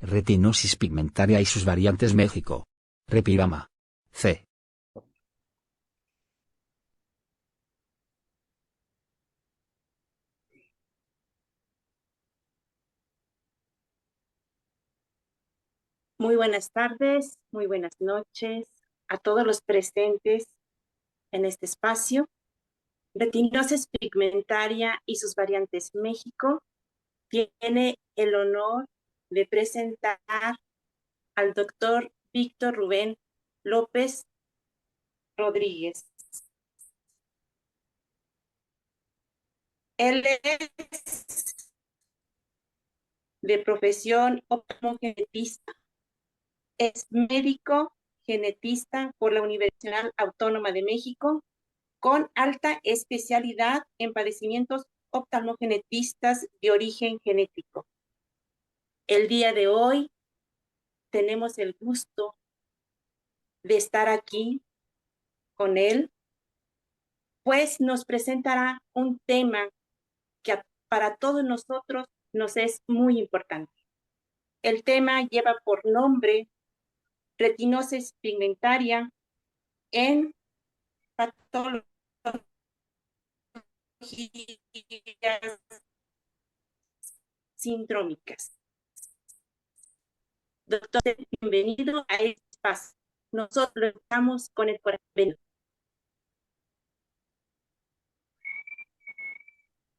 Retinosis pigmentaria y sus variantes México. Repirama. C. Muy buenas tardes, muy buenas noches a todos los presentes en este espacio. Retinosis pigmentaria y sus variantes México tiene el honor de presentar al doctor Víctor Rubén López Rodríguez. Él es de profesión oftalmogenetista, es médico genetista por la Universidad Autónoma de México, con alta especialidad en padecimientos oftalmogenetistas de origen genético. El día de hoy tenemos el gusto de estar aquí con él, pues nos presentará un tema que para todos nosotros nos es muy importante. El tema lleva por nombre retinosis pigmentaria en patologías sindrómicas. Doctor, bienvenido a este espacio. Nosotros lo estamos con el corazón.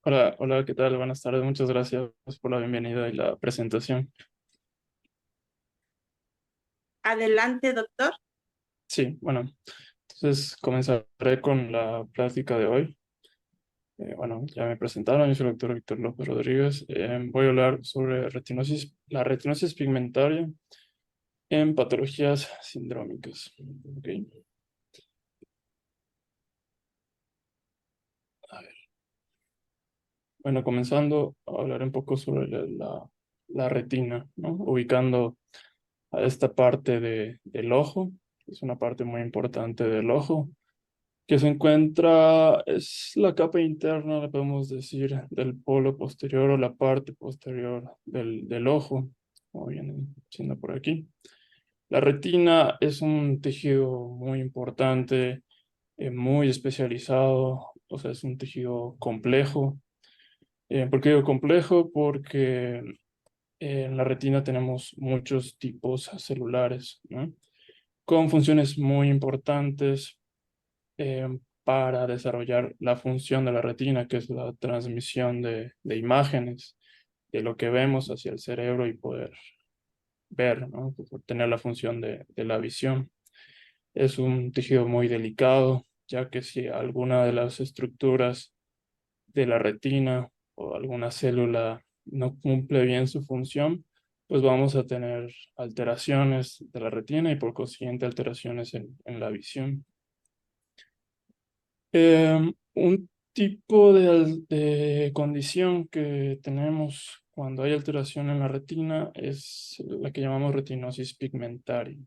Hola, hola, ¿qué tal? Buenas tardes, muchas gracias por la bienvenida y la presentación. Adelante, doctor. Sí, bueno, entonces comenzaré con la plática de hoy. Bueno, ya me presentaron, yo soy el doctor Víctor López Rodríguez. Voy a hablar sobre la retinosis pigmentaria en patologías sindrómicas. Okay. A ver. Bueno, comenzando a hablar un poco sobre la retina, ¿no? Ubicando a esta parte del ojo, que es una parte muy importante del ojo, que se encuentra, es la capa interna, le podemos decir, del polo posterior o la parte posterior del ojo, como viene siendo por aquí. La retina es un tejido muy importante, muy especializado, o sea, es un tejido complejo. ¿Por qué digo complejo? Porque en la retina tenemos muchos tipos celulares, ¿no? Con funciones muy importantes eh, para desarrollar la función de la retina, que es la transmisión de imágenes de lo que vemos hacia el cerebro y poder ver, ¿no? Por tener la función de la visión. Es un tejido muy delicado, ya que si alguna de las estructuras de la retina o alguna célula no cumple bien su función, pues vamos a tener alteraciones de la retina y por consiguiente alteraciones en la visión. Un tipo de condición que tenemos cuando hay alteración en la retina es la que llamamos retinosis pigmentaria.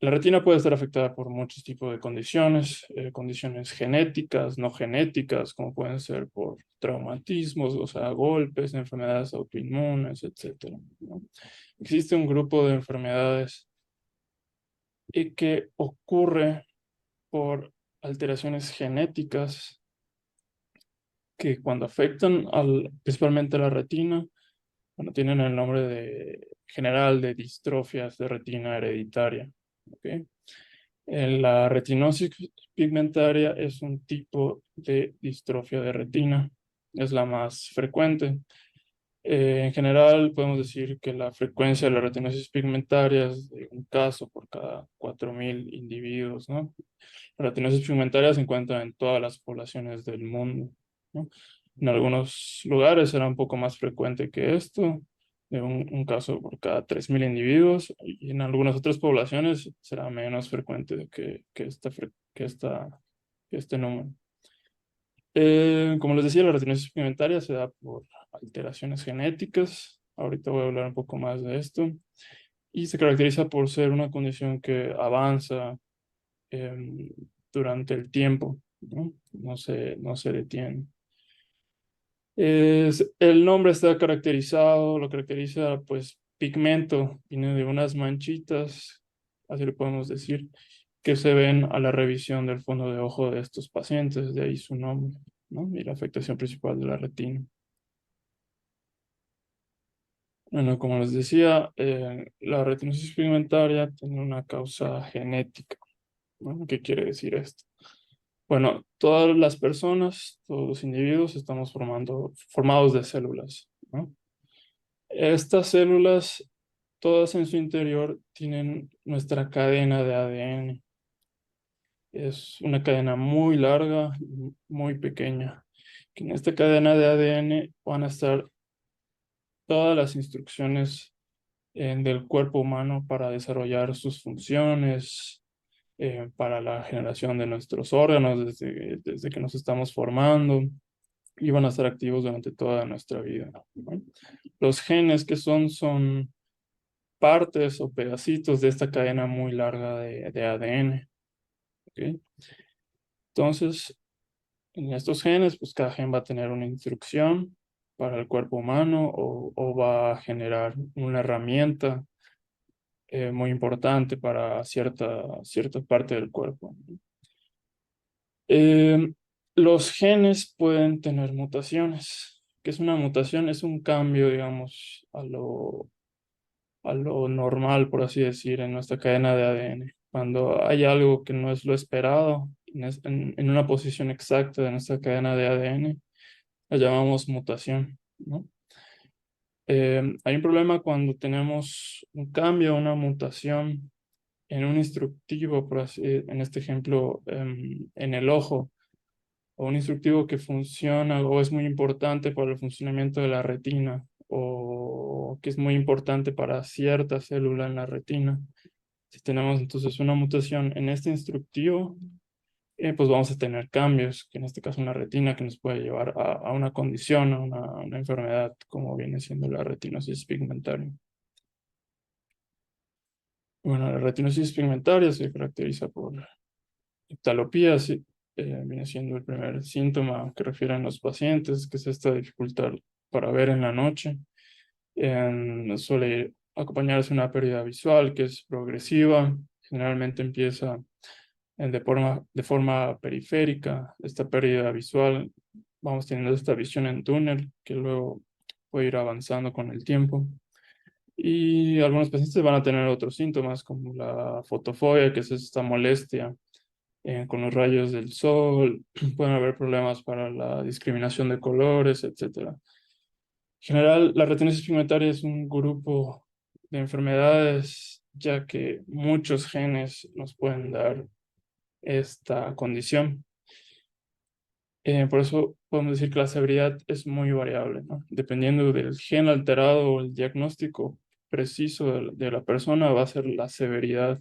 La retina puede estar afectada por muchos tipos de condiciones genéticas, no genéticas, como pueden ser por traumatismos, o sea, golpes, enfermedades autoinmunes, etcétera, ¿no? Existe un grupo de enfermedades que ocurre por alteraciones genéticas que cuando afectan principalmente a la retina, bueno, tienen el nombre general de distrofias de retina hereditaria. ¿Ok? La retinosis pigmentaria es un tipo de distrofia de retina, es la más frecuente. En general, podemos decir que la frecuencia de la retinosis pigmentaria es de un caso por cada 4.000 individuos, ¿no? La retinosis pigmentaria se encuentra en todas las poblaciones del mundo, ¿no? En algunos lugares será un poco más frecuente que esto, de un caso por cada 3.000 individuos, y en algunas otras poblaciones será menos frecuente que este número. Como les decía, la retinosis pigmentaria se da por alteraciones genéticas. Ahorita voy a hablar un poco más de esto. Y se caracteriza por ser una condición que avanza em, durante el tiempo, ¿no? No se detiene. El nombre está caracterizado, lo caracteriza pues pigmento viene de unas manchitas, así lo podemos decir, que se ven a la revisión del fondo de ojo de estos pacientes, de ahí su nombre, ¿no? Y la afectación principal de la retina. Bueno, como les decía, la retinosis pigmentaria tiene una causa genética, ¿no? ¿Qué quiere decir esto? Bueno, todas las personas, todos los individuos estamos formados de células, ¿no? Estas células, todas en su interior, tienen nuestra cadena de ADN. Es una cadena muy larga y muy pequeña. Que en esta cadena de ADN van a estar todas las instrucciones del cuerpo humano para desarrollar sus funciones, para la generación de nuestros órganos desde que nos estamos formando y van a estar activos durante toda nuestra vida, ¿no? Los genes que son partes o pedacitos de esta cadena muy larga de ADN. ¿Ok? Entonces, en estos genes, pues cada gen va a tener una instrucción para el cuerpo humano o va a generar una herramienta muy importante para cierta parte del cuerpo. Eh, los genes pueden tener mutaciones. ¿Qué es una mutación? Es un cambio, digamos, a lo normal, por así decir, en nuestra cadena de ADN. Cuando hay algo que no es lo esperado, en una posición exacta de nuestra cadena de ADN, la llamamos mutación, ¿no? Hay un problema cuando tenemos un cambio, una mutación en un instructivo, por así, en este ejemplo, en el ojo, o un instructivo que funciona o es muy importante para el funcionamiento de la retina, o que es muy importante para cierta célula en la retina. Si tenemos entonces una mutación en este instructivo, pues vamos a tener cambios, que en este caso en la retina, que nos puede llevar a una condición, a una enfermedad, como viene siendo la retinosis pigmentaria. Bueno, la retinosis pigmentaria se caracteriza por ectalopía, viene siendo el primer síntoma que refieren los pacientes, que es esta dificultad para ver en la noche. Suele acompañarse una pérdida visual que es progresiva, generalmente empieza de forma periférica. Esta pérdida visual, vamos teniendo esta visión en túnel que luego puede ir avanzando con el tiempo. Y algunos pacientes van a tener otros síntomas como la fotofobia, que es esta molestia con los rayos del sol. Pueden haber problemas para la discriminación de colores, etc. En general, la retinosis pigmentaria es un grupo de enfermedades, ya que muchos genes nos pueden dar esta condición. Por eso podemos decir que la severidad es muy variable, ¿no? Dependiendo del gen alterado o el diagnóstico preciso de la persona, va a ser la severidad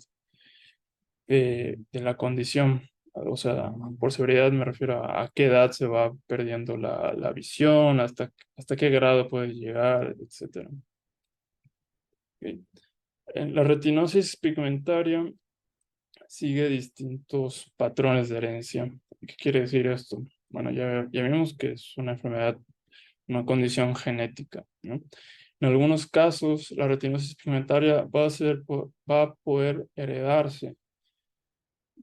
de la condición. O sea, por severidad me refiero a qué edad se va perdiendo la visión, hasta qué grado puede llegar, etc. Ok. En la retinosis pigmentaria sigue distintos patrones de herencia. ¿Qué quiere decir esto? Bueno, ya vimos que es una enfermedad, una condición genética, ¿no? En algunos casos, la retinosis pigmentaria va a poder heredarse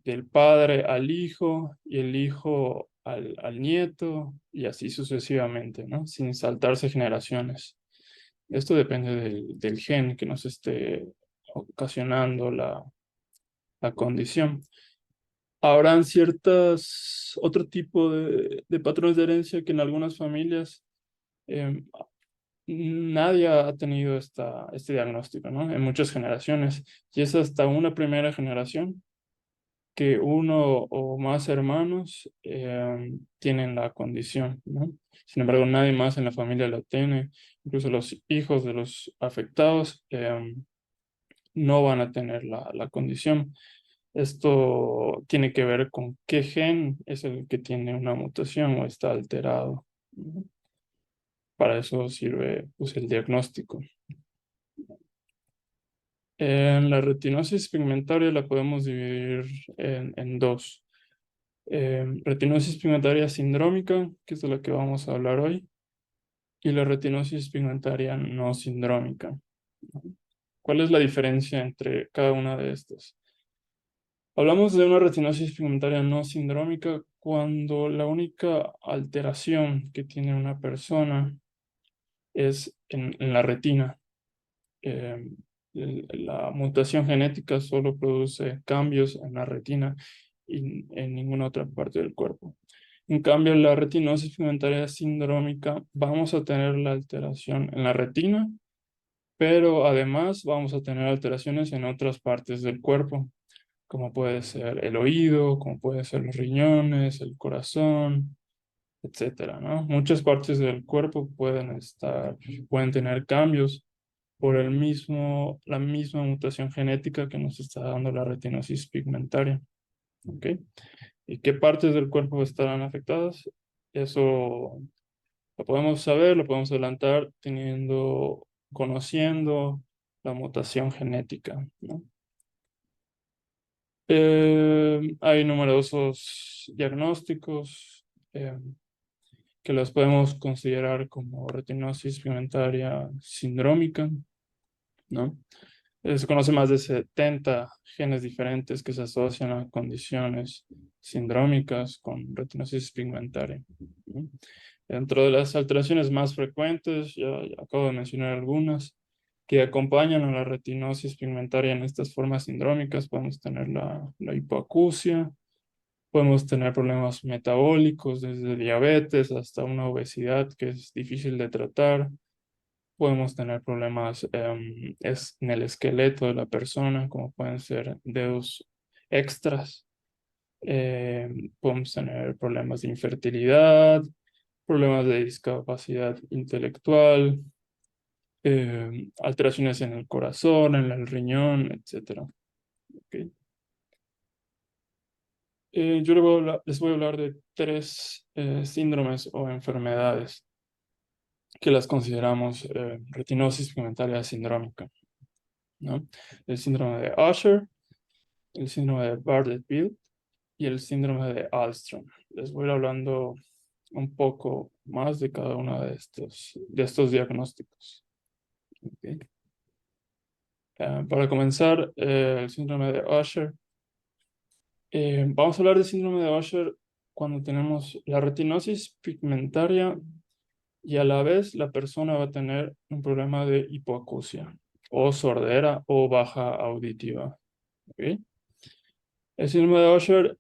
del padre al hijo y el hijo al nieto y así sucesivamente, ¿no? Sin saltarse generaciones. Esto depende del gen que nos esté ocasionando la condición. Habrán otro tipo de patrones de herencia que en algunas familias eh, nadie ha tenido este diagnóstico, ¿no? En muchas generaciones. Y es hasta una primera generación que uno o más hermanos tienen la condición, ¿no? Sin embargo, nadie más en la familia lo tiene. Incluso los hijos de los afectados no van a tener la condición. Esto tiene que ver con qué gen es el que tiene una mutación o está alterado, ¿no? Para eso sirve, pues, el diagnóstico. En la retinosis pigmentaria la podemos dividir en dos. Retinosis pigmentaria sindrómica, que es de la que vamos a hablar hoy, y la retinosis pigmentaria no sindrómica. ¿Cuál es la diferencia entre cada una de estas? Hablamos de una retinosis pigmentaria no sindrómica cuando la única alteración que tiene una persona es en la retina. Eh, la mutación genética solo produce cambios en la retina y en ninguna otra parte del cuerpo. En cambio, la retinosis pigmentaria sindrómica, vamos a tener la alteración en la retina, pero además vamos a tener alteraciones en otras partes del cuerpo, como puede ser el oído, como puede ser los riñones, el corazón, etcétera, ¿no? Muchas partes del cuerpo pueden tener cambios por la misma mutación genética que nos está dando la retinosis pigmentaria. ¿Ok? ¿Y qué partes del cuerpo estarán afectadas? Eso lo podemos saber, lo podemos adelantar conociendo la mutación genética, ¿no? Hay numerosos diagnósticos que los podemos considerar como retinosis pigmentaria sindrómica, ¿no? Se conoce más de 70 genes diferentes que se asocian a condiciones sindrómicas con retinosis pigmentaria, ¿no? Dentro de las alteraciones más frecuentes, ya acabo de mencionar algunas, que acompañan a la retinosis pigmentaria en estas formas sindrómicas, podemos tener la hipoacusia, podemos tener problemas metabólicos, desde diabetes hasta una obesidad que es difícil de tratar. Podemos tener problemas en el esqueleto de la persona, como pueden ser dedos extras. Podemos tener problemas de infertilidad, problemas de discapacidad intelectual, alteraciones en el corazón, en el riñón, etc. ¿Ok? Yo les voy a hablar de 3 síndromes o enfermedades que las consideramos retinosis pigmentaria sindrómica, ¿no? El síndrome de Usher, el síndrome de Bardet-Biedl y el síndrome de Alström. Les voy a ir hablando un poco más de cada uno de estos diagnósticos. ¿Okay? Para comenzar, el síndrome de Usher. Vamos a hablar del síndrome de Usher cuando tenemos la retinosis pigmentaria y a la vez la persona va a tener un problema de hipoacusia o sordera o baja auditiva. ¿Okay? El síndrome de Usher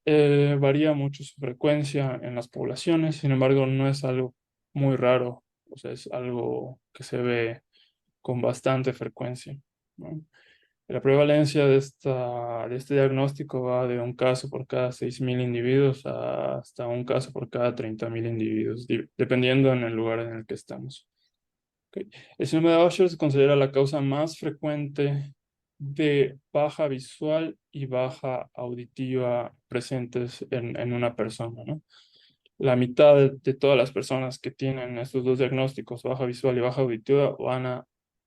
varía mucho su frecuencia en las poblaciones, sin embargo no es algo muy raro, o sea, es algo que se ve con bastante frecuencia, ¿no? La prevalencia de este diagnóstico va de un caso por cada 6.000 individuos hasta un caso por cada 30.000 individuos, dependiendo en el lugar en el que estamos. Okay. El síndrome de Usher se considera la causa más frecuente de baja visual y baja auditiva presentes en una persona, ¿no? La mitad de todas las personas que tienen estos 2 diagnósticos, baja visual y baja auditiva,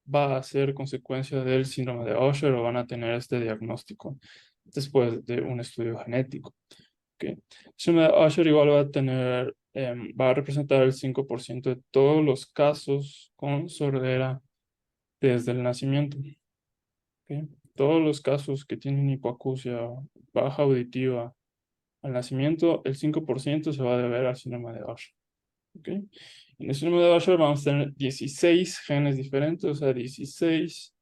va a ser consecuencia del síndrome de Usher o van a tener este diagnóstico después de un estudio genético. ¿Okay? El síndrome de Usher igual va a representar el 5% de todos los casos con sordera desde el nacimiento. ¿Okay? Todos los casos que tienen hipoacusia baja auditiva al nacimiento, el 5% se va a deber al síndrome de Usher. ¿Okay? En el síndrome de Usher vamos a tener 16 genes diferentes, o sea, 16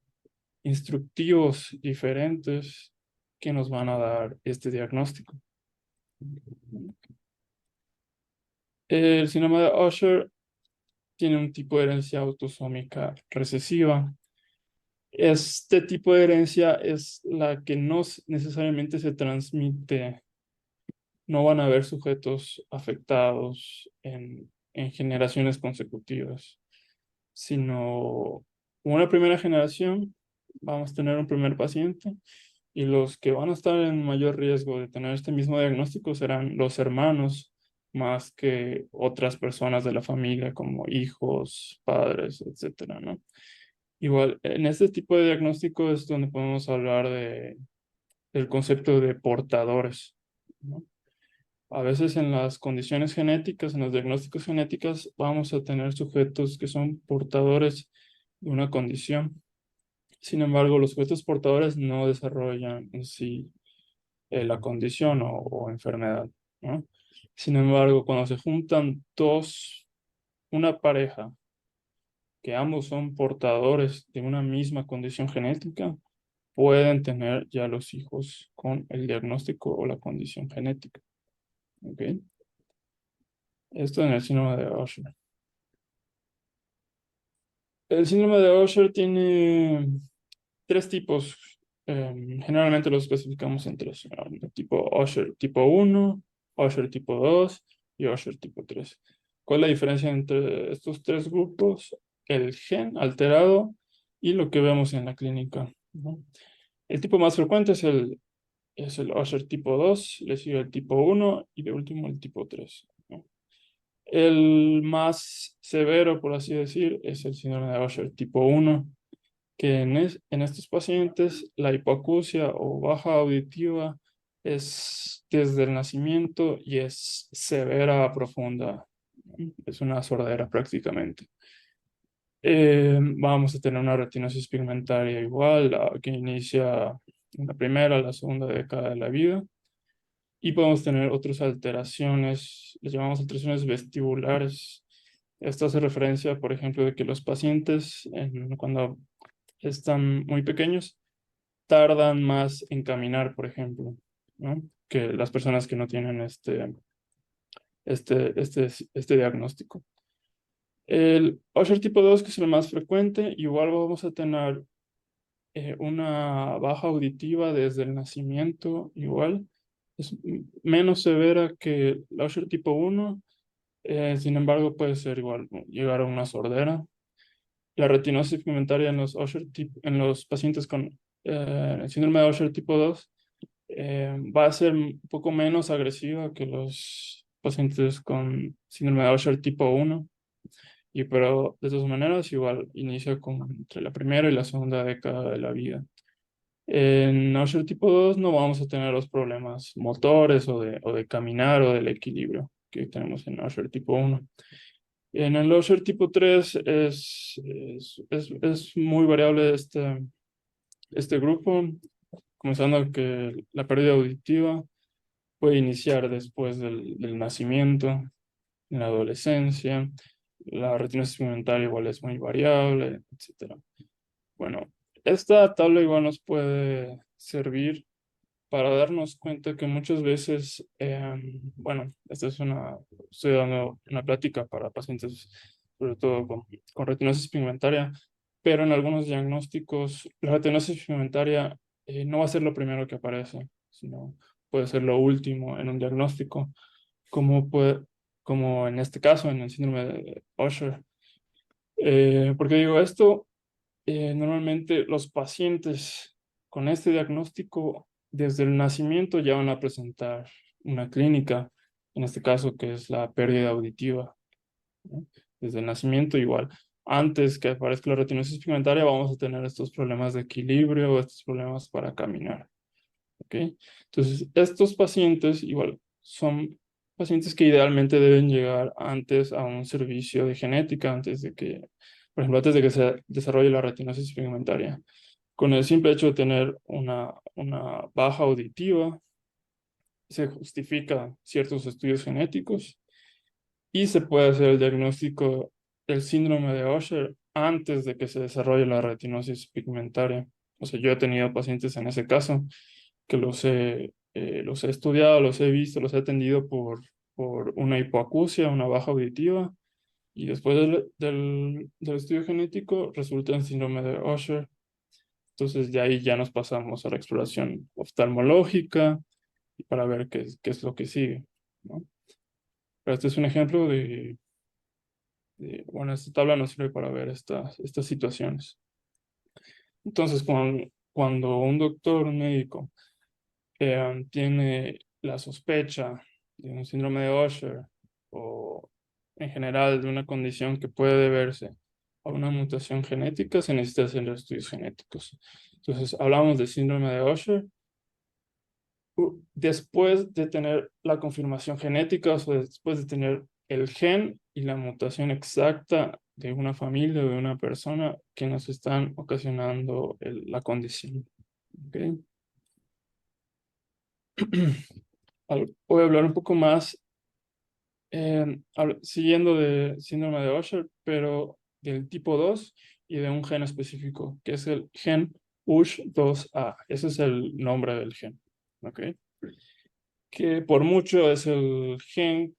instructivos diferentes que nos van a dar este diagnóstico. El síndrome de Usher tiene un tipo de herencia autosómica recesiva. Este tipo de herencia es la que no necesariamente se transmite. No van a haber sujetos afectados en generaciones consecutivas, sino una primera generación, vamos a tener un primer paciente y los que van a estar en mayor riesgo de tener este mismo diagnóstico serán los hermanos más que otras personas de la familia como hijos, padres, etcétera, ¿no? Igual, en este tipo de diagnóstico es donde podemos hablar del concepto de portadores, ¿no? A veces en las condiciones genéticas, en los diagnósticos genéticos, vamos a tener sujetos que son portadores de una condición. Sin embargo, los sujetos portadores no desarrollan en sí la condición o enfermedad, ¿no? Sin embargo, cuando se juntan una pareja, que ambos son portadores de una misma condición genética, pueden tener ya los hijos con el diagnóstico o la condición genética. ¿Ok? Esto en el síndrome de Usher. El síndrome de Usher tiene tres tipos. Generalmente los especificamos en tres: tipo Usher tipo 1, Usher tipo 2 y Usher tipo 3. ¿Cuál es la diferencia entre estos tres grupos? El gen alterado y lo que vemos en la clínica, ¿no? El tipo más frecuente es el Usher tipo 2, le sigue el tipo 1 y de último el tipo 3, ¿no? El más severo, por así decir, es el síndrome de Usher tipo 1, que en estos pacientes la hipoacusia o baja auditiva es desde el nacimiento y es severa a profunda, ¿no? Es una sordera prácticamente. Vamos a tener una retinosis pigmentaria igual, que inicia en la primera, la segunda década de la vida. Y podemos tener otras alteraciones, les llamamos alteraciones vestibulares. Esto hace referencia, por ejemplo, de que los pacientes, cuando están muy pequeños, tardan más en caminar, por ejemplo, ¿no? Que las personas que no tienen este diagnóstico. El Usher tipo 2, que es el más frecuente, igual vamos a tener una baja auditiva desde el nacimiento, igual. Es menos severa que el Usher tipo 1, sin embargo puede ser igual, llegar a una sordera. La retinosis pigmentaria en en los pacientes con el síndrome de Usher tipo 2 va a ser un poco menos agresiva que los pacientes con síndrome de Usher tipo 1. Pero de todas maneras, igual inicia entre la primera y la segunda década de la vida. En Usher tipo 2 no vamos a tener los problemas motores o de caminar o del equilibrio que tenemos en Usher tipo 1. En el Usher tipo 3 es muy variable este grupo, comenzando que la pérdida auditiva puede iniciar después del nacimiento, en la adolescencia. La retinosis pigmentaria igual es muy variable, etcétera. Bueno, esta tabla igual nos puede servir para darnos cuenta que muchas veces, bueno, estoy dando una plática para pacientes, sobre todo con retinosis pigmentaria, pero en algunos diagnósticos, la retinosis pigmentaria no va a ser lo primero que aparece, sino puede ser lo último en un diagnóstico, como, como en este caso, en el síndrome de Usher. ¿Por qué digo esto? Normalmente los pacientes con este diagnóstico desde el nacimiento ya van a presentar una clínica, en este caso que es la pérdida auditiva, ¿no? Desde el nacimiento igual. Antes que aparezca la retinosis pigmentaria vamos a tener estos problemas de equilibrio, estos problemas para caminar. ¿Ok? Entonces, estos pacientes igual son pacientes que idealmente deben llegar antes a un servicio de genética, antes de que, por ejemplo, antes de que se desarrolle la retinosis pigmentaria. Con el simple hecho de tener una baja auditiva, se justifica ciertos estudios genéticos y se puede hacer el diagnóstico del síndrome de Usher antes de que se desarrolle la retinosis pigmentaria. O sea, yo he tenido pacientes en ese caso que los he estudiado, los he visto, los he atendido por una hipoacusia, una baja auditiva, y después del estudio genético resulta en síndrome de Usher. Entonces de ahí ya nos pasamos a la exploración oftalmológica y para ver qué es lo que sigue, ¿no? Pero este es un ejemplo bueno, esta tabla nos sirve para ver estas situaciones. Entonces, cuando un doctor, un médico, tiene la sospecha de un síndrome de Usher o en general de una condición que puede deberse a una mutación genética, se necesita hacer los estudios genéticos. Entonces, hablamos de síndrome de Usher. Después de tener la confirmación genética, o sea, después de tener el gen y la mutación exacta de una familia o de una persona que nos están ocasionando la condición. ¿Ok? Voy a hablar un poco más, siguiendo de síndrome de Usher, pero del tipo 2 y de un gen específico, que es el gen USH2A. Ese es el nombre del gen. ¿Ok? Que por mucho es el gen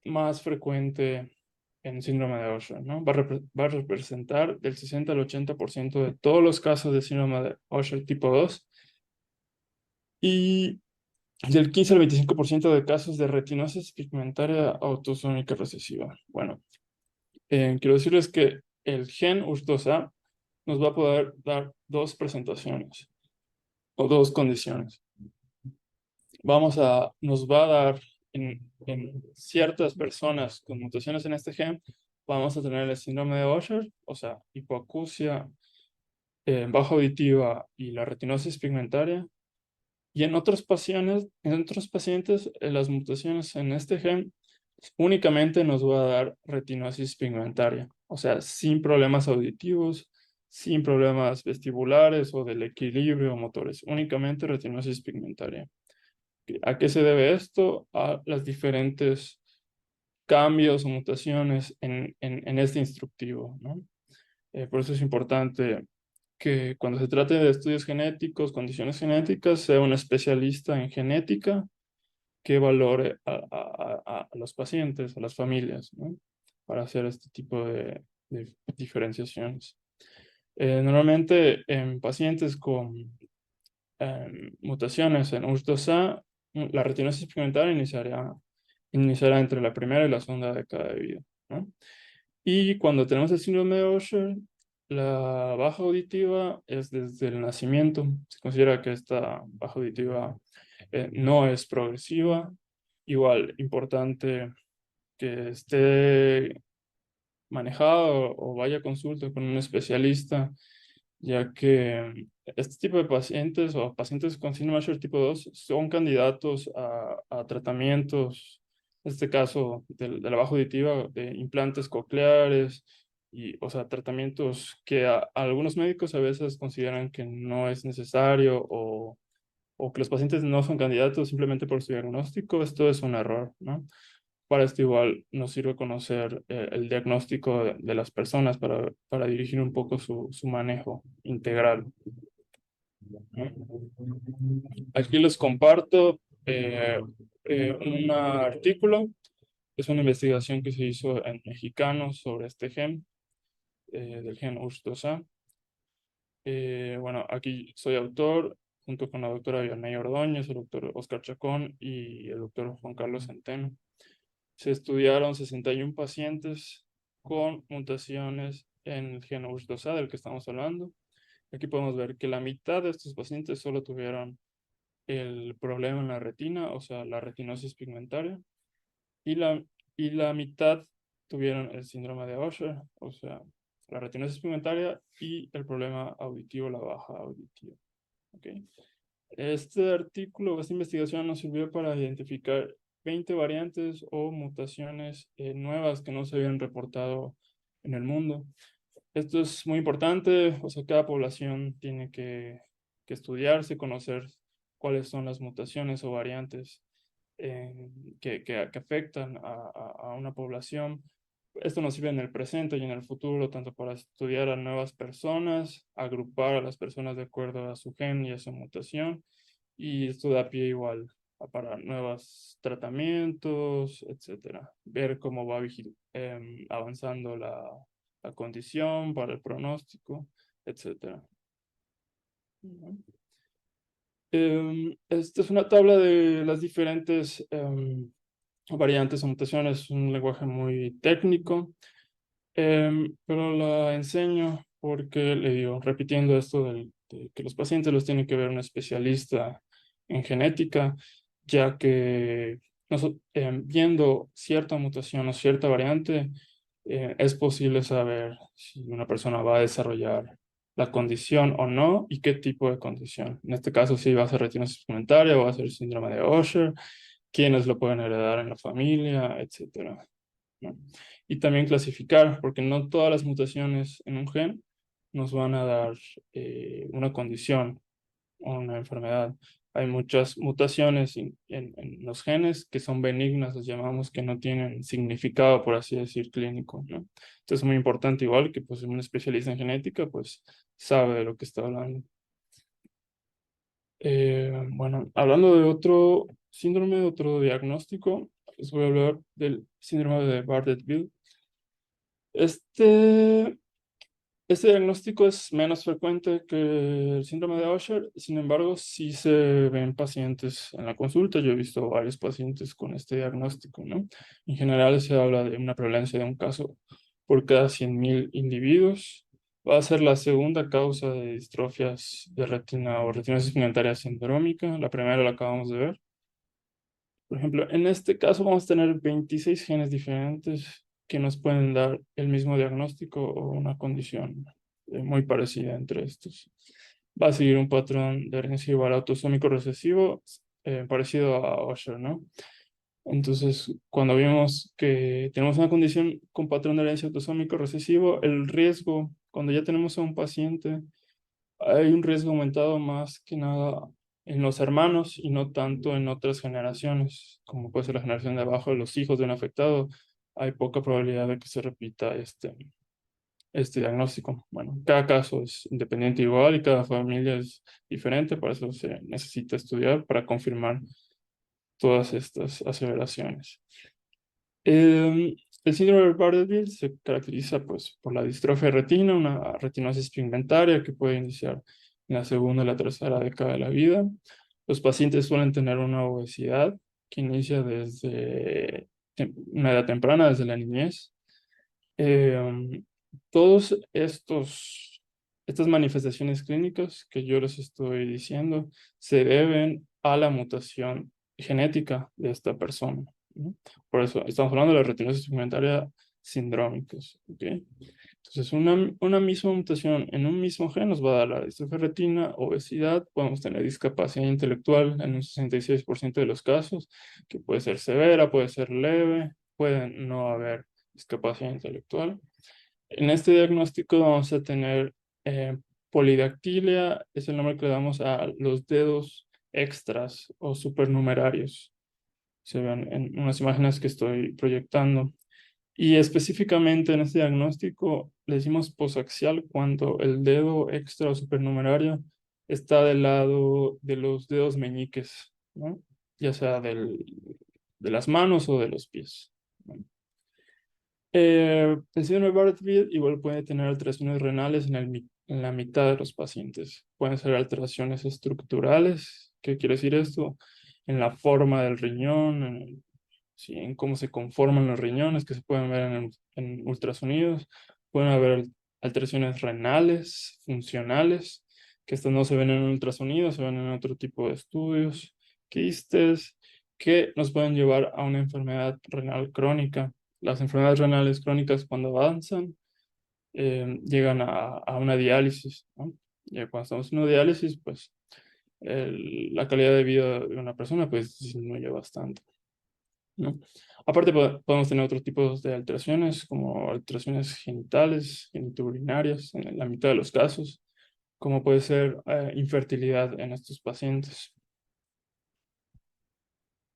más frecuente en síndrome de Usher, ¿no? Va a representar del 60 al 80% de todos los casos de síndrome de Usher tipo 2 y del 15 al 25% de casos de retinosis pigmentaria autosómica recesiva. Bueno, quiero decirles que el gen USH2A nos va a poder dar dos presentaciones o dos condiciones. Nos va a dar en ciertas personas con mutaciones en este gen, vamos a tener el síndrome de Usher, o sea, hipoacusia, baja auditiva y la retinosis pigmentaria. Y en otros pacientes, las mutaciones en este gen únicamente nos va a dar retinosis pigmentaria, o sea, sin problemas auditivos, sin problemas vestibulares o del equilibrio motores, únicamente retinosis pigmentaria. ¿A qué se debe esto? A los diferentes cambios o mutaciones en este instructivo, ¿no? Por eso es importante que cuando se trate de estudios genéticos, condiciones genéticas, sea un especialista en genética que valore a los pacientes, a las familias, ¿no? Para hacer este tipo de diferenciaciones. Normalmente en pacientes con mutaciones en USH2A, la retinosis pigmentaria iniciará entre la primera y la segunda década de vida, ¿no? Y cuando tenemos el síndrome de Usher, la baja auditiva es desde el nacimiento. Se considera que esta baja auditiva no es progresiva. Igual, importante que esté manejado o vaya a consulta con un especialista, ya que este tipo de pacientes o pacientes con síndrome de Usher tipo 2 son candidatos a tratamientos, en este caso de la baja auditiva, de implantes cocleares, y, o sea, tratamientos que algunos médicos a veces consideran que no es necesario o que los pacientes no son candidatos simplemente por su diagnóstico. Esto es un error, ¿no? Para esto igual nos sirve conocer el diagnóstico de las personas para dirigir un poco su manejo integral, ¿no? Aquí les comparto un artículo. Es una investigación que se hizo en mexicanos sobre este gen, del gen USH2A. Bueno, aquí soy autor, junto con la doctora Vianey Ordóñez, el doctor Oscar Chacón y el doctor Juan Carlos Centeno. Se estudiaron 61 pacientes con mutaciones en el gen USH2A del que estamos hablando. Aquí podemos ver que la mitad de estos pacientes solo tuvieron el problema en la retina, o sea, la retinosis pigmentaria, y la mitad tuvieron el síndrome de Usher, o sea, la retinosis pigmentaria y el problema auditivo, la baja auditiva. ¿Okay? Este artículo, esta investigación nos sirvió para identificar 20 variantes o mutaciones nuevas que no se habían reportado en el mundo. Esto es muy importante, o sea, cada población tiene que estudiarse, conocer cuáles son las mutaciones o variantes que afectan a una población. Esto nos sirve en el presente y en el futuro, tanto para estudiar a nuevas personas, agrupar a las personas de acuerdo a su gen y a su mutación, y esto da pie igual para nuevos tratamientos, etcétera. Ver cómo va avanzando la condición para el pronóstico, etcétera. Esta es una tabla de las diferentes variantes o mutaciones, un lenguaje muy técnico, pero la enseño porque le digo, repitiendo esto de que los pacientes los tiene que ver un especialista en genética, ya que viendo cierta mutación o cierta variante, es posible saber si una persona va a desarrollar la condición o no y qué tipo de condición. En este caso, si va a ser retinosis pigmentaria o va a ser síndrome de Usher, quiénes lo pueden heredar en la familia, etcétera. ¿no? Y también clasificar, porque no todas las mutaciones en un gen nos van a dar una condición o una enfermedad. Hay muchas mutaciones en los genes que son benignas, los llamamos, que no tienen significado, por así decir, clínico, ¿no? Entonces es muy importante, igual que pues un especialista en genética pues sabe de lo que está hablando. Bueno, hablando de otro síndrome, de otro diagnóstico, les voy a hablar del síndrome de Bardet-Biedl. Este diagnóstico es menos frecuente que el síndrome de Usher, sin embargo, sí se ven pacientes en la consulta. Yo he visto varios pacientes con este diagnóstico, ¿no? En general se habla de una prevalencia de un caso por cada 100.000 individuos. Va a ser la segunda causa de distrofias de retina o retinosis pigmentaria sindrómica. La primera la acabamos de ver. Por ejemplo, en este caso vamos a tener 26 genes diferentes que nos pueden dar el mismo diagnóstico o una condición muy parecida entre estos. Va a seguir un patrón de herencia igual autosómico recesivo parecido a Usher, ¿no? Entonces, cuando vimos que tenemos una condición con patrón de herencia autosómico recesivo, el riesgo, cuando ya tenemos a un paciente, hay un riesgo aumentado más que nada en los hermanos y no tanto en otras generaciones, como puede ser la generación de abajo de los hijos de un afectado. Hay poca probabilidad de que se repita este diagnóstico. Bueno, cada caso es independiente igual y cada familia es diferente, por eso se necesita estudiar para confirmar todas estas aseveraciones. El síndrome de Bardet-Biedl se caracteriza pues, por la distrofia de retina, una retinosis pigmentaria que puede iniciar en la segunda o la tercera década de la vida. Los pacientes suelen tener una obesidad que inicia desde una edad temprana, desde la niñez. Eh, Todos estas manifestaciones clínicas que yo les estoy diciendo se deben a la mutación genética de esta persona, ¿no? Por eso estamos hablando de la retinosis pigmentaria sindrómicos, ¿ok? Entonces, una misma mutación en un mismo gen nos va a dar la distrofia de retina, obesidad, podemos tener discapacidad intelectual en un 66% de los casos, que puede ser severa, puede ser leve, puede no haber discapacidad intelectual. En este diagnóstico vamos a tener polidactilia, es el nombre que le damos a los dedos extras o supernumerarios. Se ven en unas imágenes que estoy proyectando. Y específicamente en este diagnóstico le decimos posaxial cuando el dedo extra o supernumerario está del lado de los dedos meñiques, ¿no? Ya sea de las manos o de los pies, ¿no? El síndrome de Bardet-Biedl igual puede tener alteraciones renales en la mitad de los pacientes. Pueden ser alteraciones estructurales. ¿Qué quiere decir esto? En la forma del riñón, sí, en cómo se conforman los riñones, que se pueden ver en ultrasonidos. Pueden haber alteraciones renales, funcionales, que estas no se ven en ultrasonido, se ven en otro tipo de estudios, quistes, que nos pueden llevar a una enfermedad renal crónica. Las enfermedades renales crónicas cuando avanzan llegan a una diálisis, ¿no? Y cuando estamos en una diálisis, pues la calidad de vida de una persona pues disminuye bastante, ¿no? Aparte podemos tener otros tipos de alteraciones, como alteraciones genitales, genitourinarias, en la mitad de los casos, como puede ser infertilidad en estos pacientes.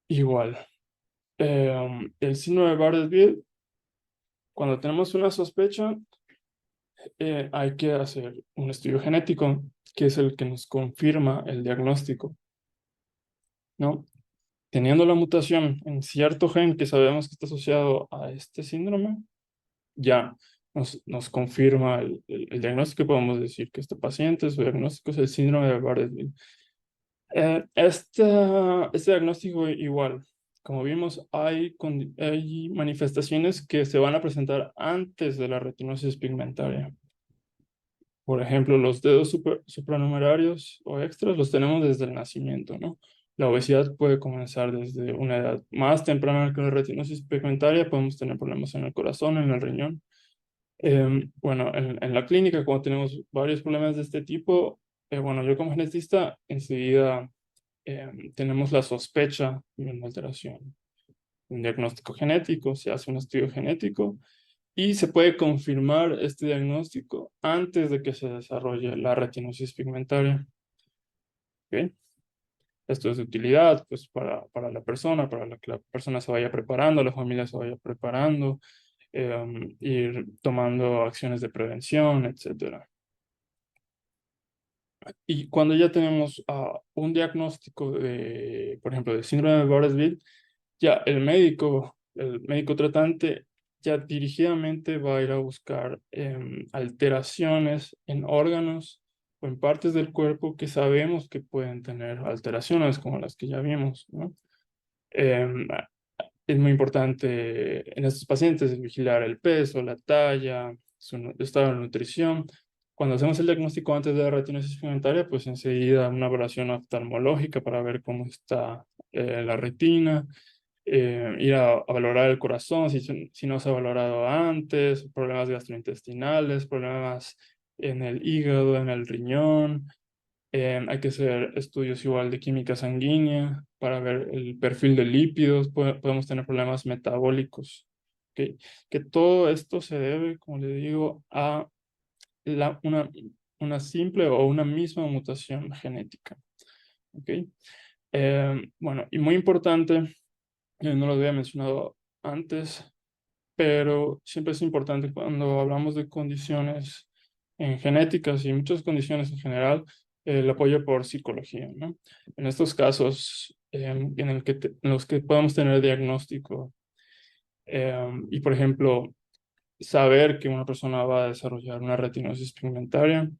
Igual, el síndrome de Bardet-Biedl, cuando tenemos una sospecha, hay que hacer un estudio genético, que es el que nos confirma el diagnóstico, ¿no? Teniendo la mutación en cierto gen que sabemos que está asociado a este síndrome, ya nos confirma el diagnóstico. Podemos decir que este paciente, su diagnóstico es el síndrome de Bardet-Biedl. Este diagnóstico igual, como vimos, hay manifestaciones que se van a presentar antes de la retinosis pigmentaria. Por ejemplo, los dedos supranumerarios o extras los tenemos desde el nacimiento, ¿no? La obesidad puede comenzar desde una edad más temprana que la retinosis pigmentaria. Podemos tener problemas en el corazón, en el riñón. Bueno, en la clínica, cuando tenemos varios problemas de este tipo, bueno, yo como genetista, enseguida tenemos la sospecha de una alteración un diagnóstico genético, se hace un estudio genético y se puede confirmar este diagnóstico antes de que se desarrolle la retinosis pigmentaria. ¿Ok? Esto es de utilidad pues, para la persona, para que la persona se vaya preparando, la familia se vaya preparando, ir tomando acciones de prevención, etcétera. Y cuando ya tenemos un diagnóstico de, por ejemplo, de síndrome de Bardet-Biedl, ya el médico tratante, ya dirigidamente va a ir a buscar alteraciones en órganos o en partes del cuerpo que sabemos que pueden tener alteraciones, como las que ya vimos, ¿no? Em, es muy importante en estos pacientes vigilar el peso, la talla, su estado de nutrición. Cuando hacemos el diagnóstico antes de la retinosis pigmentaria, pues enseguida una evaluación oftalmológica para ver cómo está la retina, ir a valorar el corazón si no se ha valorado antes, problemas gastrointestinales, problemas en el hígado, en el riñón. Hay que hacer estudios igual de química sanguínea para ver el perfil de lípidos. Podemos tener problemas metabólicos. ¿Ok? Que todo esto se debe, como le digo, a una simple o una misma mutación genética. ¿Ok? Bueno, y muy importante, no lo había mencionado antes, pero siempre es importante cuando hablamos de condiciones en genéticas y muchas condiciones en general, el apoyo por psicología, ¿no? En estos casos en los que podemos tener diagnóstico y, por ejemplo, saber que una persona va a desarrollar una retinosis pigmentaria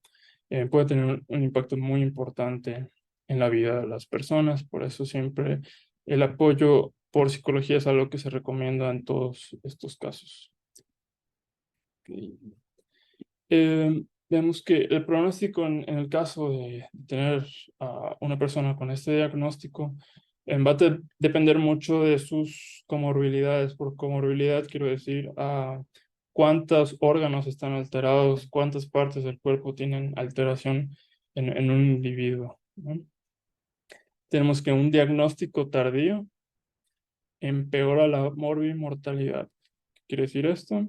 puede tener un impacto muy importante en la vida de las personas. Por eso siempre el apoyo por psicología es algo que se recomienda en todos estos casos. Vemos que el pronóstico en el caso de tener a una persona con este diagnóstico va a depender mucho de sus comorbilidades. Por comorbilidad quiero decir cuántos órganos están alterados, cuántas partes del cuerpo tienen alteración en un individuo, ¿no? Tenemos que un diagnóstico tardío empeora la morbimortalidad. ¿Qué quiere decir esto?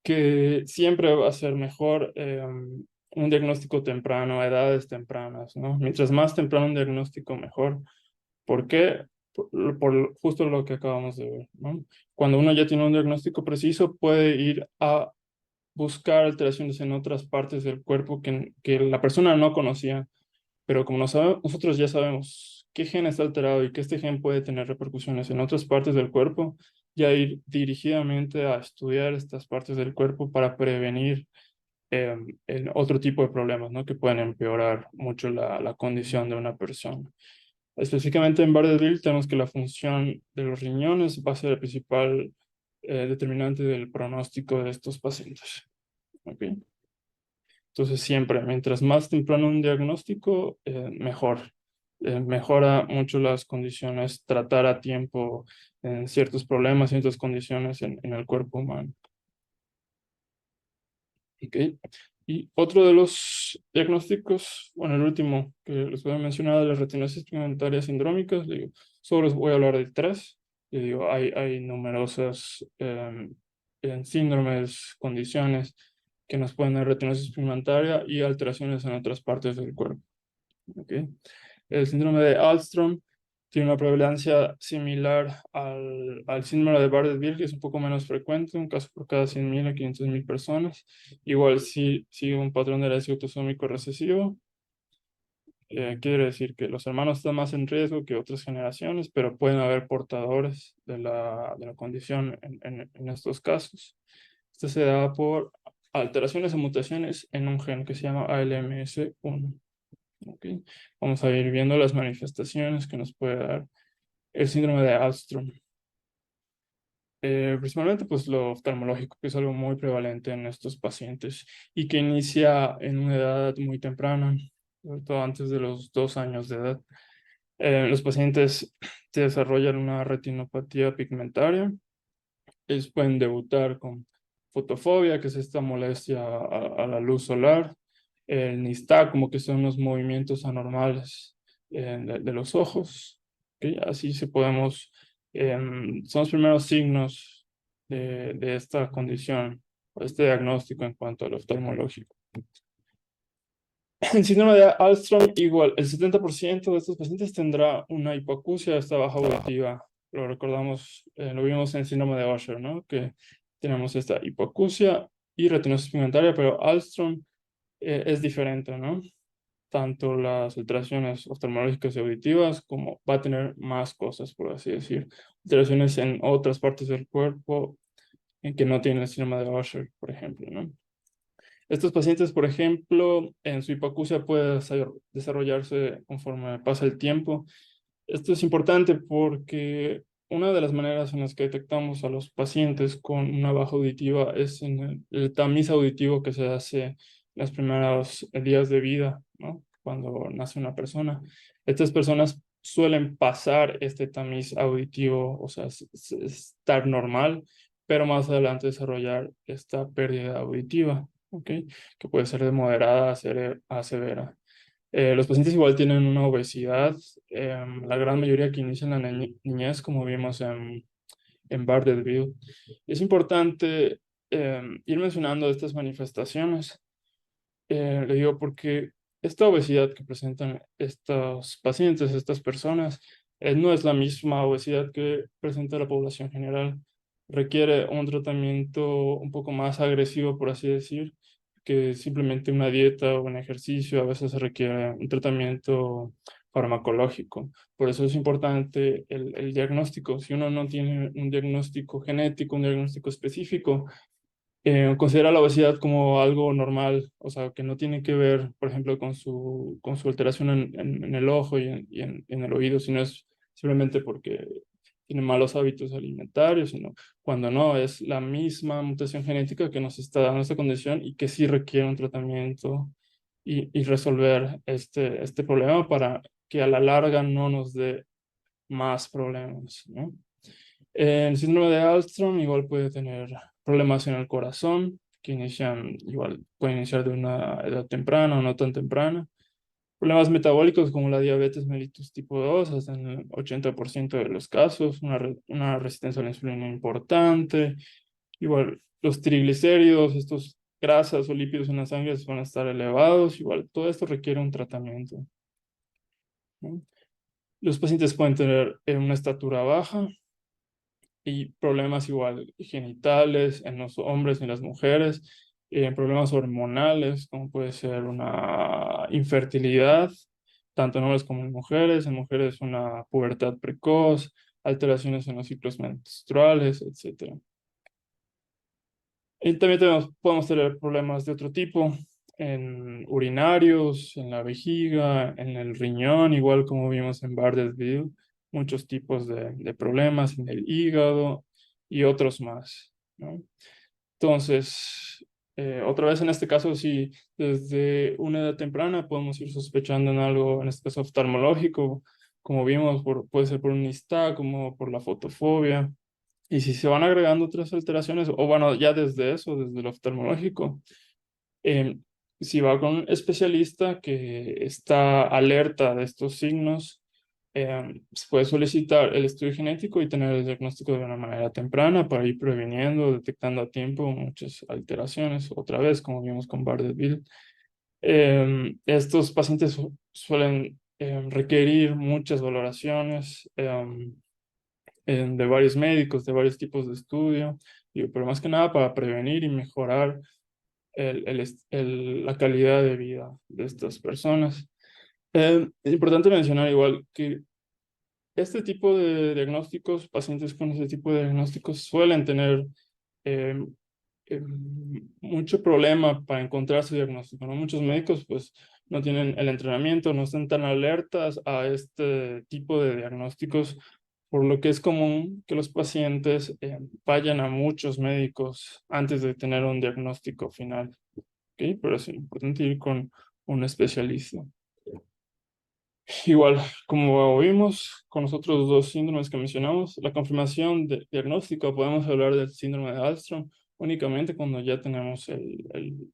Que siempre va a ser mejor un diagnóstico temprano, a edades tempranas, ¿no? Mientras más temprano un diagnóstico, mejor. ¿Por qué? Por justo lo que acabamos de ver, ¿no? Cuando uno ya tiene un diagnóstico preciso, puede ir a buscar alteraciones en otras partes del cuerpo que la persona no conocía, pero como nosotros ya sabemos qué gen está alterado y que este gen puede tener repercusiones en otras partes del cuerpo, ya ir dirigidamente a estudiar estas partes del cuerpo para prevenir en otro tipo de problemas, ¿no? Que pueden empeorar mucho la condición de una persona. Específicamente en Bardet-Biedl tenemos que la función de los riñones va a ser el principal determinante del pronóstico de estos pacientes. ¿Ok? Entonces siempre, mientras más temprano un diagnóstico, mejor. Mejora mucho las condiciones, tratar a tiempo en ciertos problemas, ciertas condiciones en el cuerpo humano. ¿Okay? Y otro de los diagnósticos, bueno, el último que les voy a mencionar de las retinosis pigmentarias sindrómicas, digo, solo les voy a hablar de tres. Y digo, hay numerosas síndromes, condiciones que nos pueden dar retinosis pigmentaria y alteraciones en otras partes del cuerpo. ¿Okay? El síndrome de Alström tiene una prevalencia similar al síndrome de Bardet-Biedl, que es un poco menos frecuente, un caso por cada 100.000 a 500.000 personas. Igual sí sigue un patrón de herencia autosómico recesivo. Quiere decir que los hermanos están más en riesgo que otras generaciones, pero pueden haber portadores de la condición en estos casos. Esto se da por alteraciones o mutaciones en un gen que se llama ALMS1. ¿Okay? Vamos a ir viendo las manifestaciones que nos puede dar el síndrome de Alström. Principalmente pues lo oftalmológico, que es algo muy prevalente en estos pacientes y que inicia en una edad muy temprana, sobre todo antes de los 2 años de edad. Los pacientes se desarrollan una retinopatía pigmentaria. Ellos pueden debutar con fotofobia, que es esta molestia a la luz solar, el nistagmo, que son los movimientos anormales de los ojos. ¿Okay? Así se podemos Son los primeros signos de esta condición, o este diagnóstico en cuanto al oftalmológico. El síndrome de Alström, igual, el 70% de estos pacientes tendrá una hipoacusia, esta baja auditiva. Lo recordamos, lo vimos en el síndrome de Usher, ¿no? Que tenemos esta hipoacusia y retinosis pigmentaria, pero Alström es diferente, ¿no? Tanto las alteraciones oftalmológicas y auditivas, como va a tener más cosas, por así decir. Alteraciones en otras partes del cuerpo en que no tienen el síndrome de Usher, por ejemplo, ¿no? Estos pacientes, por ejemplo, en su hipoacusia puede desarrollarse conforme pasa el tiempo. Esto es importante porque una de las maneras en las que detectamos a los pacientes con una baja auditiva es en el tamiz auditivo que se hace en los primeros días de vida, ¿no? Cuando nace una persona. Estas personas suelen pasar este tamiz auditivo, o sea, estar normal, pero más adelante desarrollar esta pérdida auditiva, ¿ok? Que puede ser de moderada a severa. Los pacientes igual tienen una obesidad, la gran mayoría que inicia en la niñez, como vimos en Bardet-Biedl. Es importante ir mencionando estas manifestaciones, le digo porque esta obesidad que presentan estos pacientes, estas personas, no es la misma obesidad que presenta la población general. Requiere un tratamiento un poco más agresivo, por así decir, que simplemente una dieta o un ejercicio. A veces se requiere un tratamiento farmacológico. Por eso es importante el diagnóstico. Si uno no tiene un diagnóstico genético, un diagnóstico específico, considera la obesidad como algo normal, o sea, que no tiene que ver, por ejemplo, con su alteración en el ojo y en el oído, sino es simplemente porque tiene malos hábitos alimentarios, sino cuando no, es la misma mutación genética que nos está dando esta condición y que sí requiere un tratamiento y resolver este problema para que a la larga no nos dé más problemas, ¿no? El síndrome de Alström igual puede tener problemas en el corazón, que pueden iniciar de una edad temprana o no tan temprana. Problemas metabólicos como la diabetes mellitus tipo 2, hasta en el 80% de los casos, una resistencia a la insulina importante. Igual los triglicéridos, estos grasas o lípidos en la sangre van a estar elevados. Igual todo esto requiere un tratamiento, ¿no? Los pacientes pueden tener una estatura baja, y problemas igual genitales en los hombres y en las mujeres, problemas hormonales, como puede ser una infertilidad, tanto en hombres como en mujeres una pubertad precoz, alteraciones en los ciclos menstruales, etc. Y también podemos tener problemas de otro tipo, en urinarios, en la vejiga, en el riñón, igual como vimos en Bardet-Biedl, muchos tipos de problemas en el hígado y otros más, ¿no? Entonces, otra vez en este caso, si desde una edad temprana podemos ir sospechando en algo, en este caso oftalmológico, como vimos, puede ser por un como por la fotofobia. Y si se van agregando otras alteraciones, o bueno, ya desde eso, desde el oftalmológico, eh, si va con un especialista que está alerta de estos signos, se puede solicitar el estudio genético y tener el diagnóstico de una manera temprana para ir previniendo, detectando a tiempo muchas alteraciones. Otra vez, como vimos con Bardet-Biedl, estos pacientes suelen requerir muchas valoraciones de varios médicos, de varios tipos de estudio, pero más que nada para prevenir y mejorar la calidad de vida de estas personas. Es importante mencionar igual que este tipo de diagnósticos, pacientes con este tipo de diagnósticos suelen tener eh, mucho problema para encontrar su diagnóstico, ¿no? Muchos médicos pues no tienen el entrenamiento, no están tan alertas a este tipo de diagnósticos, por lo que es común que los pacientes vayan a muchos médicos antes de tener un diagnóstico final, ¿ok? Pero es importante ir con un especialista. Igual, como vimos con los otros dos síndromes que mencionamos, la confirmación de diagnóstico, podemos hablar del síndrome de Alström únicamente cuando ya tenemos el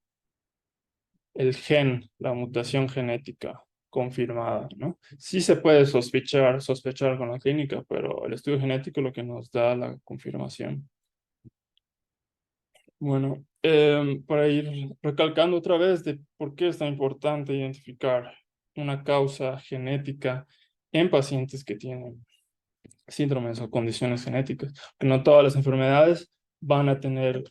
gen, la mutación genética confirmada, ¿no? Sí se puede sospechar con la clínica, pero el estudio genético es lo que nos da la confirmación. Bueno, para ir recalcando otra vez de por qué es tan importante identificar una causa genética en pacientes que tienen síndromes o condiciones genéticas, que no todas las enfermedades van a tener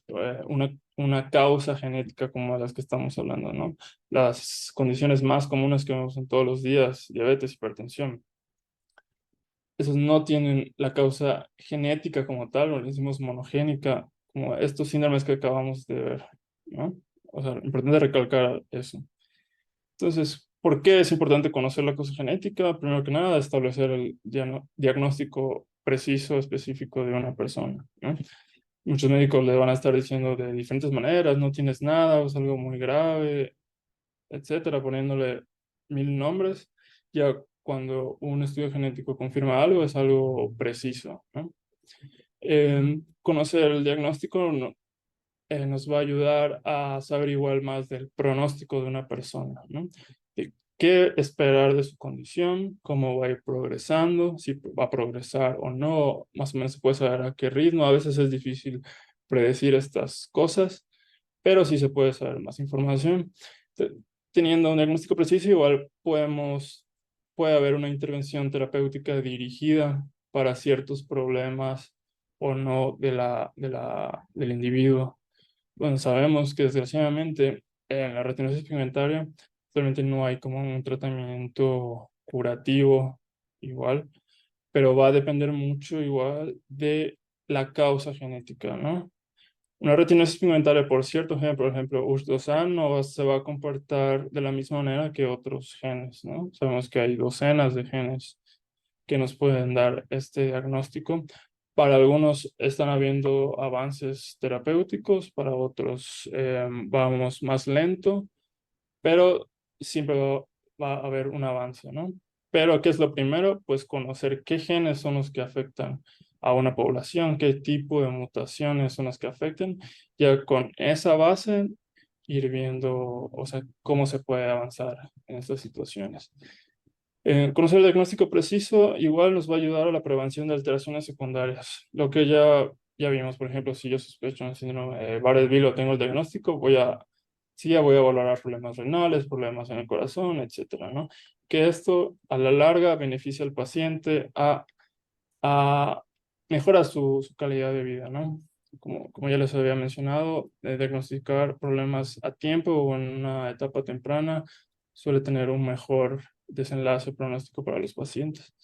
una causa genética como las que estamos hablando, ¿no? Las condiciones más comunes que vemos en todos los días, diabetes, hipertensión, esos no tienen la causa genética como tal, o le decimos monogénica, como estos síndromes que acabamos de ver, ¿no? O sea, importante recalcar eso. Entonces, ¿por qué es importante conocer la causa genética? Primero que nada, establecer el diagnóstico preciso, específico de una persona, ¿no? Muchos médicos le van a estar diciendo de diferentes maneras, no tienes nada, o es algo muy grave, etcétera, poniéndole mil nombres. Ya cuando un estudio genético confirma algo, es algo preciso, ¿no? Conocer el diagnóstico nos va a ayudar a saber igual más del pronóstico de una persona, ¿no? De qué esperar de su condición, cómo va a ir progresando, si va a progresar o no, más o menos se puede saber a qué ritmo. A veces es difícil predecir estas cosas, pero sí se puede saber más información. Teniendo un diagnóstico preciso, igual puede haber una intervención terapéutica dirigida para ciertos problemas o no del individuo. Bueno, sabemos que desgraciadamente en la retinosis pigmentaria actualmente no hay como un tratamiento curativo igual, pero va a depender mucho igual de la causa genética, ¿no? Una retinosis pigmentaria por cierto gen, por ejemplo, USH2A, no se va a comportar de la misma manera que otros genes, ¿no? Sabemos que hay docenas de genes que nos pueden dar este diagnóstico. Para algunos están habiendo avances terapéuticos, para otros vamos más lento, pero siempre va a haber un avance, ¿no? Pero, ¿qué es lo primero? Pues conocer qué genes son los que afectan a una población, qué tipo de mutaciones son las que afectan. Ya con esa base, ir viendo, o sea, cómo se puede avanzar en estas situaciones. Conocer el diagnóstico preciso igual nos va a ayudar a la prevención de alteraciones secundarias. Lo que ya vimos, por ejemplo, si yo sospecho un síndrome de Bardet-Biedl o tengo el diagnóstico, sí, ya voy a valorar problemas renales, problemas en el corazón, etcétera, ¿no? Que esto a la larga beneficia al paciente a mejora su calidad de vida, ¿no? Como ya les había mencionado, diagnosticar problemas a tiempo o en una etapa temprana suele tener un mejor desenlace pronóstico para los pacientes.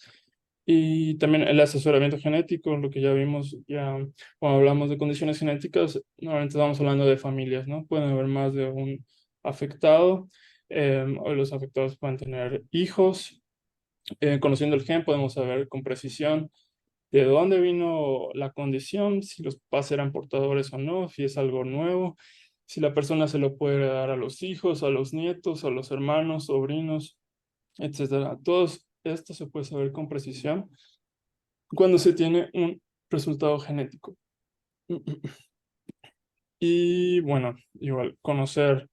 Y también el asesoramiento genético, lo que ya vimos, ya cuando hablamos de condiciones genéticas, normalmente estamos hablando de familias, ¿no? Pueden haber más de un afectado, o los afectados pueden tener hijos. Conociendo el gen, podemos saber con precisión de dónde vino la condición, si los papás eran portadores o no, si es algo nuevo, si la persona se lo puede dar a los hijos, a los nietos, a los hermanos, sobrinos, etcétera. Todo esto se puede saber con precisión cuando se tiene un resultado genético. Y bueno, igual conocer,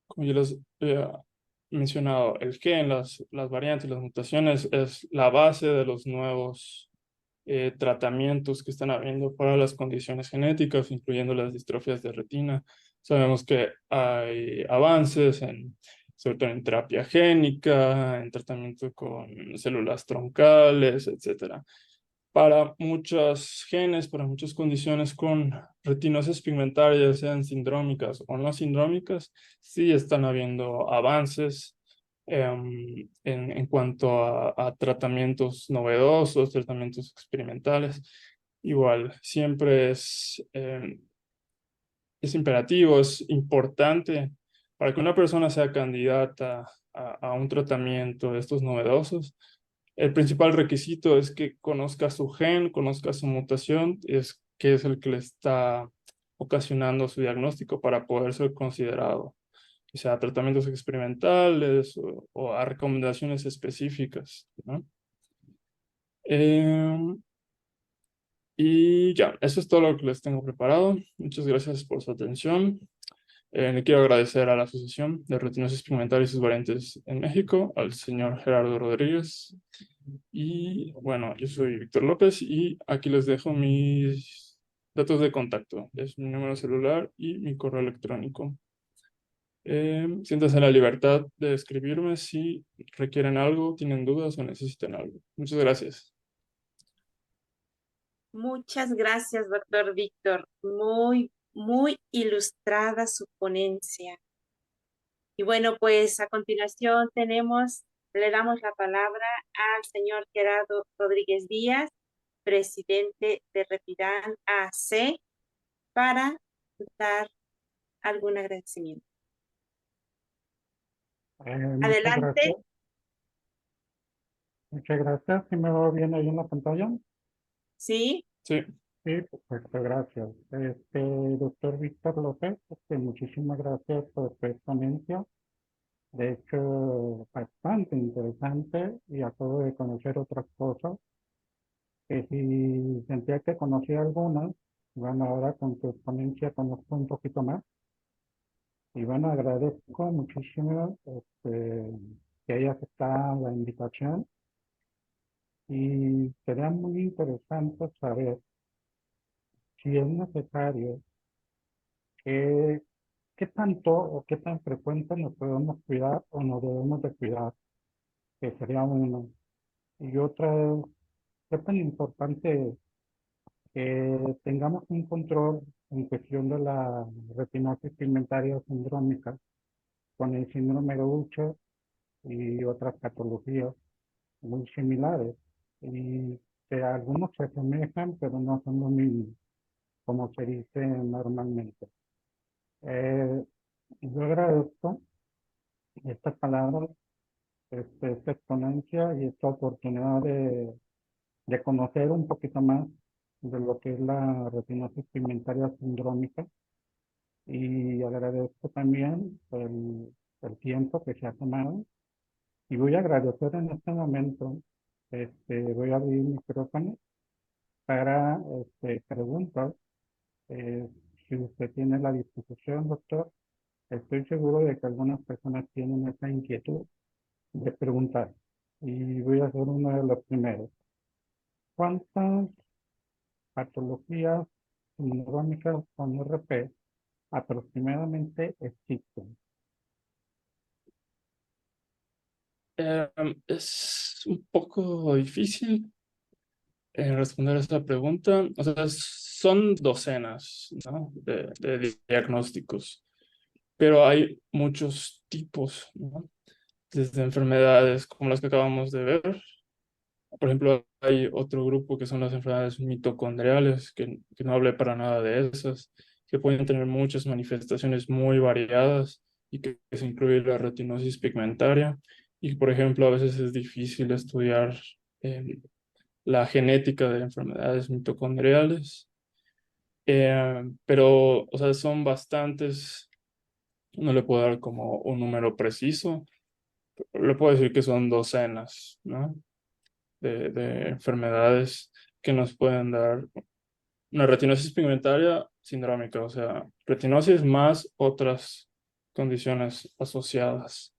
como yo les había mencionado, el gen, las variantes, las mutaciones es la base de los nuevos tratamientos que están habiendo para las condiciones genéticas, incluyendo las distrofias de retina. Sabemos que hay avances sobre todo en terapia génica, en tratamiento con células troncales, etcétera. Para muchos genes, para muchas condiciones con retinosis pigmentarias, sean sindrómicas o no sindrómicas, sí están habiendo avances en cuanto a tratamientos novedosos, tratamientos experimentales. Igual, siempre es imperativo, es importante para que una persona sea candidata a un tratamiento de estos novedosos. El principal requisito es que conozca su gen, conozca su mutación, que es el que le está ocasionando su diagnóstico para poder ser considerado, o sea, tratamientos experimentales o a recomendaciones específicas, ¿no? Y ya, eso es todo lo que les tengo preparado. Muchas gracias por su atención. Le quiero agradecer a la Asociación de Retinosis Pigmentaria y sus variantes en México, al señor Gerardo Rodríguez. Y bueno, yo soy Víctor López y aquí les dejo mis datos de contacto. Es mi número celular y mi correo electrónico. Siéntanse en la libertad de escribirme si requieren algo, tienen dudas o necesitan algo. Muchas gracias. Muchas gracias, doctor Víctor. Muy ilustrada su ponencia. Y bueno, pues a continuación le damos la palabra al señor Gerardo Rodríguez Díaz, presidente de Repidán AC, para dar algún agradecimiento. Muchas Adelante. gracias. Muchas gracias. ¿Sí me va bien ahí en la pantalla? Sí, Sí, Sí, perfecto, gracias. Doctor Víctor López, muchísimas gracias por su exponencia. De hecho, bastante interesante y acabo de conocer otras cosas que si sentía que conocía algunas, bueno, ahora con su exponencia conozco un poquito más. Y bueno, agradezco muchísimo que haya aceptado la invitación. Y será muy interesante saber si es necesario que, qué tanto o qué tan frecuente nos podemos cuidar o nos debemos de cuidar, que sería uno. Y otra es, qué tan importante es que tengamos un control en cuestión de la retinosis pigmentaria sindrómica con el síndrome de Usher y otras patologías muy similares. Y que algunos se asemejan, pero no son lo mismo, como se dice normalmente. Eh, yo agradezco esta palabra, esta exponencia y esta oportunidad de conocer un poquito más de lo que es la retinosis pigmentaria sindrómica y agradezco también el tiempo que se ha tomado y voy a agradecer en este momento, voy a abrir el micrófono para preguntas. Eh, si usted tiene la disposición, doctor, estoy seguro de que algunas personas tienen esa inquietud de preguntar. Y voy a ser uno de los primeros. ¿Cuántas patologías sindrómicas con RP aproximadamente existen? es un poco difícil responder a esta pregunta. O sea, son docenas, ¿no? de diagnósticos, pero hay muchos tipos, ¿no? Desde enfermedades como las que acabamos de ver. Por ejemplo, hay otro grupo que son las enfermedades mitocondriales, que no hablé para nada de esas, que pueden tener muchas manifestaciones muy variadas y que se incluye la retinosis pigmentaria. Y, por ejemplo, a veces es difícil estudiar eh, la genética de enfermedades mitocondriales. Pero, o sea, son bastantes, no le puedo dar como un número preciso, le puedo decir que son docenas, ¿no? De enfermedades que nos pueden dar una retinosis pigmentaria sindrómica, o sea, retinosis más otras condiciones asociadas.